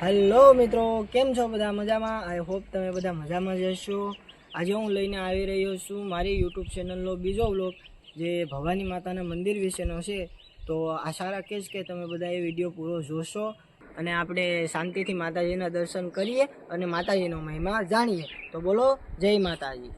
Hello મિત્રો, કેમ છો બધા? મજામાં? આઈ હોપ તમે બધા મજામાં જ હશો. આજે હું લઈને આવી રહ્યો છું મારી યુટ્યુબ ચેનલનો બીજો વ્લોગ, જે ભવાની માતાના મંદિર વિશેનો છે. તો આશા રાખીશ કે તમે બધા એ વિડીયો પૂરો જોશો અને આપણે શાંતિથી માતાજીના દર્શન કરીએ અને માતાજીનો મહિમા જાણીએ. તો બોલો જય માતાજી.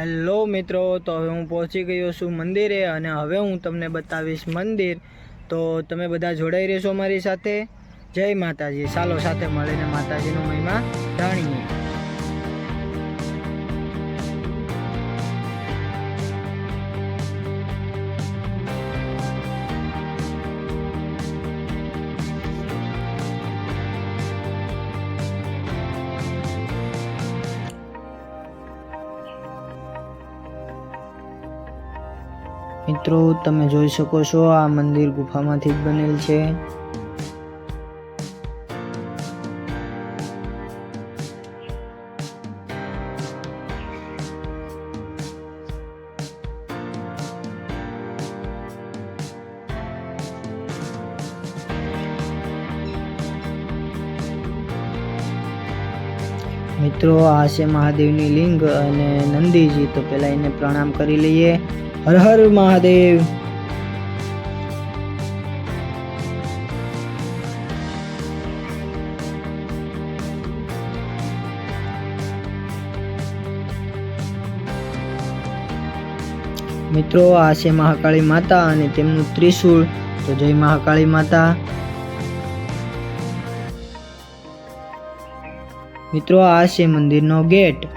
હેલો મિત્રો, તો હવે હું પહોંચી ગયો છું મંદિરે અને હવે હું તમને બતાવીશ મંદિર. તો તમે બધા જોડાઈ રહેશો મારી સાથે. જય માતાજી. ચાલો સાથે મળીને માતાજીનો મહિમા જાણીએ. મિત્રો, તમે જોઈ શકો છો આ મંદિર ગુફામાંથી જ બનેલ છે. મિત્રો, આ છે મહાદેવની લિંગ અને નંદીજી. તો પેલા એને પ્રણામ કરી લઈએ. હર હર મહાદેવ. મિત્રો, આ છે મહાકાળી માતા અને તેમનું ત્રિશૂળ. તો જય મહાકાળી માતા. મિત્રો, આ છે મંદિરનો ગેટ.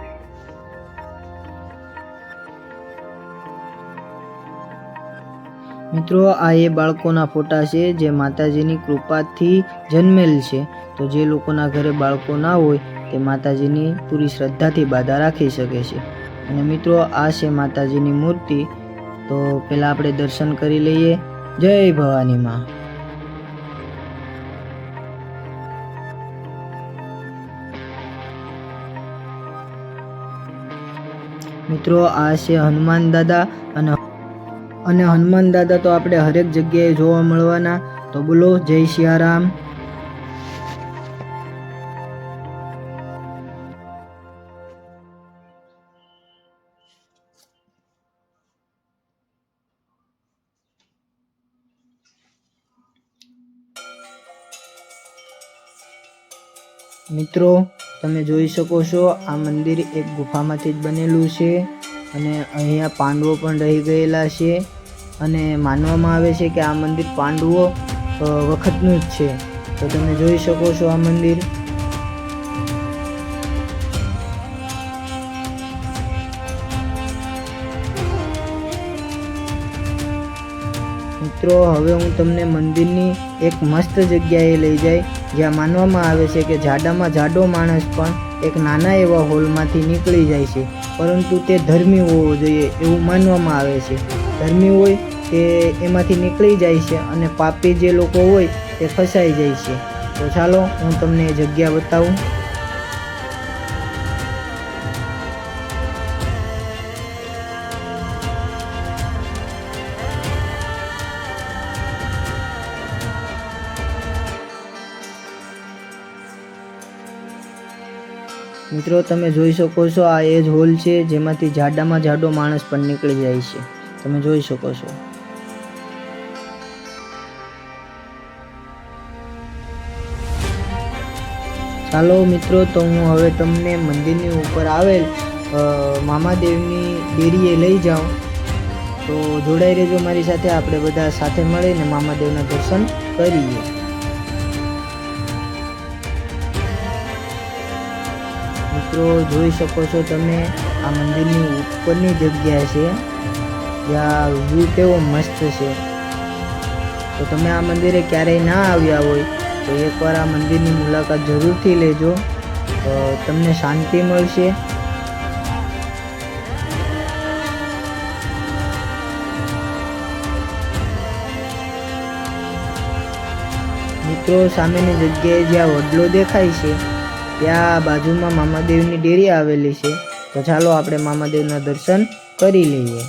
મિત્રો, આ એ બાળકોના ફોટા છે જે માતાજીની કૃપાથી જન્મેલ છે. તો જે લોકોના ઘરે બાળકો ના હોય તે માતાજીની પૂરી શ્રદ્ધાથી બાધા રાખી શકે છે. અને મિત્રો, આ છે માતાજીની મૂર્તિ. તો પહેલાં આપણે દર્શન કરી લઈએ. જય ભવાની માં. મિત્રો, આ છે હનુમાન દાદા અને હનુમાન દાદા તો આપણે હરેક જગ્યાએ જોવા મળવાના. તો બોલો જય સિયારામ. મિત્રો, તમે જોઈ શકો છો આ મંદિર એક ગુફામાંથી જ બનેલું છે અને અહીંયા પાંડવો પણ રહી ગયેલા છે. અને માનવામાં આવે છે કે આ મંદિર પાંડવો વખતનું જ છે. તો તમે જોઈ શકો છો આ મંદિર. મિત્રો, હવે હું તમને મંદિરની એક મસ્ત જગ્યાએ લઈ જાય જ્યાં માનવામાં આવે છે કે જાડામાં જાડો માણસ પણ એક નાના એવા હોલમાંથી નીકળી જાય છે, પરંતુ તે ધર્મી હોવો જોઈએ એવું માનવામાં આવે છે. ધર્મી હોય તે એમાંથી નીકળી જાય છે અને પાપી જે લોકો હોય તે ફસાઈ જાય છે. તો ચાલો હું તમને એ જગ્યા બતાવું. મિત્રો, તમે જોઈ શકો છો આ એ જ હોલ છે જેમાંથી જાડામાં જાડો માણસ પણ નીકળી જાય છે. તમે જોઈ શકો છો. ચાલો મિત્રો, તો હું હવે તમને મંદિરની ઉપર આવેલ મામાદેવની ડેરીએ લઈ જાઉં. તો જોડાઈ રહેજો મારી સાથે. આપણે બધા સાથે મળીને મામાદેવના દર્શન કરીએ. મિત્રો, જોઈ શકો છો તમે આ મંદિરની ઉપરની જગ્યા છે જ્યાં વ્યૂ કેવો મસ્ત છે. તો તમે આ મંદિરે ક્યારેય ના આવ્યા હોય તો એકવાર આ મંદિરની મુલાકાત જરૂરથી લેજો, તમને શાંતિ મળશે. મિત્રો, સામેની જગ્યાએ જ્યાં વડલો દેખાય છે ત્યાં બાજુમાં મામાદેવની ડેરી આવેલી છે. તો ચાલો આપણે મામાદેવના દર્શન કરી લઈએ.